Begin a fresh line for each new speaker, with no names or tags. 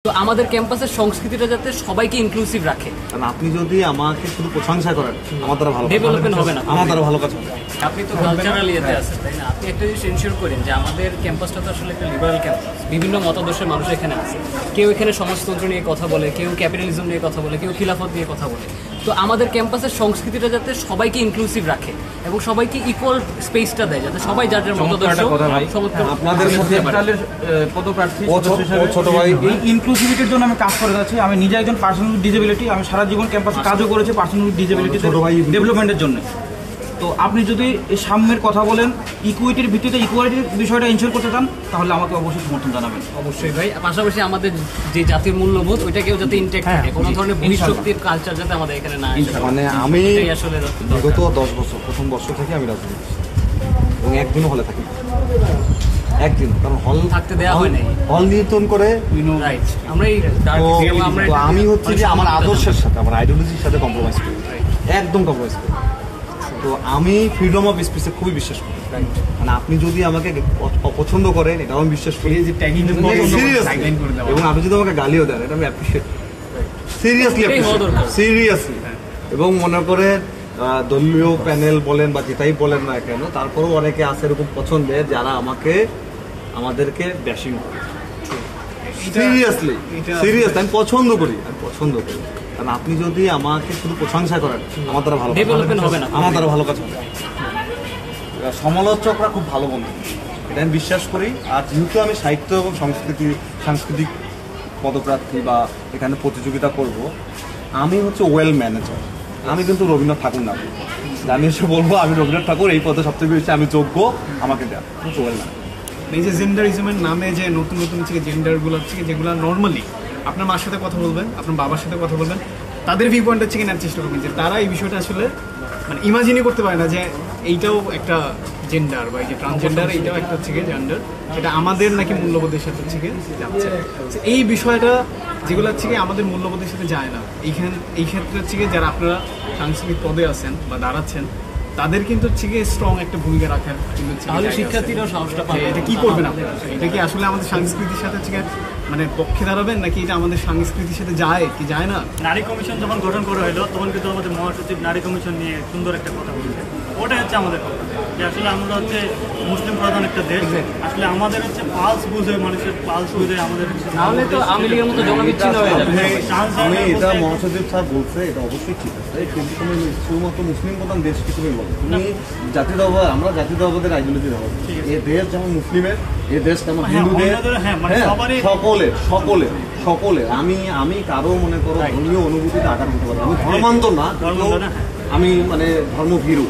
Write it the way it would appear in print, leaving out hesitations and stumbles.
তো আমাদের ক্যাম্পাসের সংস্কৃতিটা যাতে সবাইকে ইনক্লুসিভ রাখে।
কারণ আপনি যদি আমাকে শুধু প্রশংসা করেন আমার দ্বারা ভালো
ডেভেলপমেন্ট হবে না,
আমার দ্বারা ভালো কাজ হবে।
আপনি তো কালচারাল ইয়েতে আছেন, তাই না? আপনি একটা জিনিস এনশিওর করেন যে আমাদের ক্যাম্পাসটা তো আসলে একটা লিবারাল ক্যাম্পাস, বিভিন্ন মতাদর্শের মানুষ এখানে আছে। কেউ এখানে সমাজতন্ত্র নিয়ে কথা বলে, কেউ ক্যাপিটালিজম নিয়ে কথা বলে, কেউ খিলাফত নিয়ে কথা বলে। তো আমাদের ক্যাম্পাসের সংস্কৃতিটা যাতে সবাইকে ইনক্লুসিভ রাখে এবং সবাইকে ইকুয়াল স্পেসটা দেয়, যাতে সবাই যার যার মতাদর্শ
আপনাদের
পদপ্রার্থী
ছোট ভাই
এই ইনক্লুসিভিটির জন্য আমি কাজ করে যাচ্ছি। আমি নিজে একজন পার্সন উইথ ডিসেবিলিটি, আমি সারা জীবন ক্যাম্পাসে কাজও করেছি পার্সন উইথ ডিসেবিলিটি ডেভেলপমেন্টের জন্য। তো আপনি যদি এই সাম্যের কথা বলেন, ইকুইটির ভিত্তিতে ইকুয়ালিটির বিষয়টা এনশিওর করতে চান, তাহলে আমাকে অবশ্যই সমর্থন জানাবেন।
অবশ্যই ভাই, পাশাপাশি আমাদের যে জাতির মূল্যবোধ ওইটাকেও যাতে ইনটেক্ট থাকে, কোনো ধরনের বহিঃশক্তির কালচার যাতে আমাদের এখানে না আসে।
মানে আমি
আসলে
বিগত 10 বছর প্রথম বর্ষ থেকে আমি রাজনীতি এবং একদিনও হলে থাকি, একদিন, কারণ হল
থাকতে দেওয়া হয় নাই,
হল নিয়ন্ত্রণ করে।
রাইট, আমরা এই
তো আমি হচ্ছে যে আমার আদর্শের সাথে, আমার আইডিওলজির সাথে কম্প্রোমাইজ করি, একদম কম্প্রোমাইজ করি। তো আমি ফ্রিডম অফ স্পিচে খুবই বিশ্বাস করি। মানে আপনি যদি আমাকে অপছন্দ করেন এটা আমি বিশ্বাস করি, এবং আপনি যদি আমাকে গালিও দেন এটা আমি অ্যাপ্রিসিয়েট সিরিয়াসলি। এবং মনে করে দলীয় প্যানেল বলেন বা যেটাই বলেন না কেন, তারপরেও অনেকে আছে এরকম পছন্দের যারা আমাদেরকে ব্যাশিং করে। সিরিয়াসলি আমি পছন্দ করি, কারণ আপনি যদি আমাকে শুধু প্রশংসা করেন আমার দ্বারা ভালো
ডেভেলপমেন্ট হবে না,
আমার দ্বারা ভালো কাজ হবে। সমালোচকরা খুব ভালো বন্ধু, এটা আমি বিশ্বাস করি। আর যেহেতু আমি সাহিত্য এবং সাংস্কৃতিক পদপ্রার্থী বা এখানে প্রতিযোগিতা করব, আমি হচ্ছে ওয়েল ম্যানেজার। আমি কিন্তু রবীন্দ্রনাথ ঠাকুর না, আমি এসে বলবো আমি রবীন্দ্রনাথ ঠাকুর, এই পদে সবথেকে বেশি আমি যোগ্য, আমাকে দেন ওয়েল ম্যানেজার।
এই যে জেন্ডারিজমের নামে যে নতুন হচ্ছে জেন্ডারগুলো হচ্ছে যেগুলো নর্মালি আপনার মার সাথে কথা বলবেন, আপনার বাবার সাথে কথা বলবেন, তাদের ভিউ পয়েন্ট হচ্ছে নেওয়ার চেষ্টা করবেন যে তারা এই বিষয়টা আসলে মানে ইমাজিনই করতে পারে না যে এইটাও একটা জেন্ডার বা এই যে ট্রান্সজেন্ডার এইটাও একটা হচ্ছে জেন্ডার, এটা আমাদের নাকি মূল্যবোধের সাথে হচ্ছে যাচ্ছে। এই বিষয়টা যেগুলো হচ্ছে আমাদের মূল্যবোধের সাথে যায় না, এই ক্ষেত্রে হচ্ছে যারা আপনারা সাংস্কৃতিক পদে আছেন বা দাঁড়াচ্ছেন, তাদের কিন্তু হচ্ছে স্ট্রং একটা ভূমিকা রাখার কিন্তু
শিক্ষার্থীরাও সাহসটা পাবে।
এটা কি করবেন আপনারা? এটা কি আসলে আমাদের সংস্কৃতির সাথে হচ্ছে মানে পক্ষে দাঁড়াবেন, নাকি এটা আমাদের সংস্কৃতির সাথে যায় কি যায় না?
নারী কমিশন যখন গঠন করা হলো তখন কিন্তু আমাদের মহাসচিব নারী কমিশন নিয়ে সুন্দর একটা কথা বলছে। ওটাই হচ্ছে আমাদের কথা যে আসলে আমরা হচ্ছে মুসলিম প্রধান একটা দেশ, আসলে আমাদের হচ্ছে পালস বুঝে, মানুষের পালস বুঝে আমাদের,
নাহলে তো আওয়ামী লীগের মতো জনবিচ্ছিন্ন হয়ে যাবে।
আমি এটা মহাসচিব স্যার বলছে, এটা অবশ্যই ঠিক আছে, কিন্তু তুমি শুধুমাত্র মুসলিম প্রধান দেশ কি তুমি বলো? তুমি জাতীয়তাবাদ, আমরা জাতীয়তাবাদের আইডিওলজি হবে, এই দেশ যেমন মুসলিমের, এই দেশ যেমন হিন্দুদের, সকলের। আমি কারো মনে করো ধর্মীয় অনুভূতিতে আঘাত করতে পারবো, আমি ধর্মান্তর না, আমি মানে ধর্মভীরু।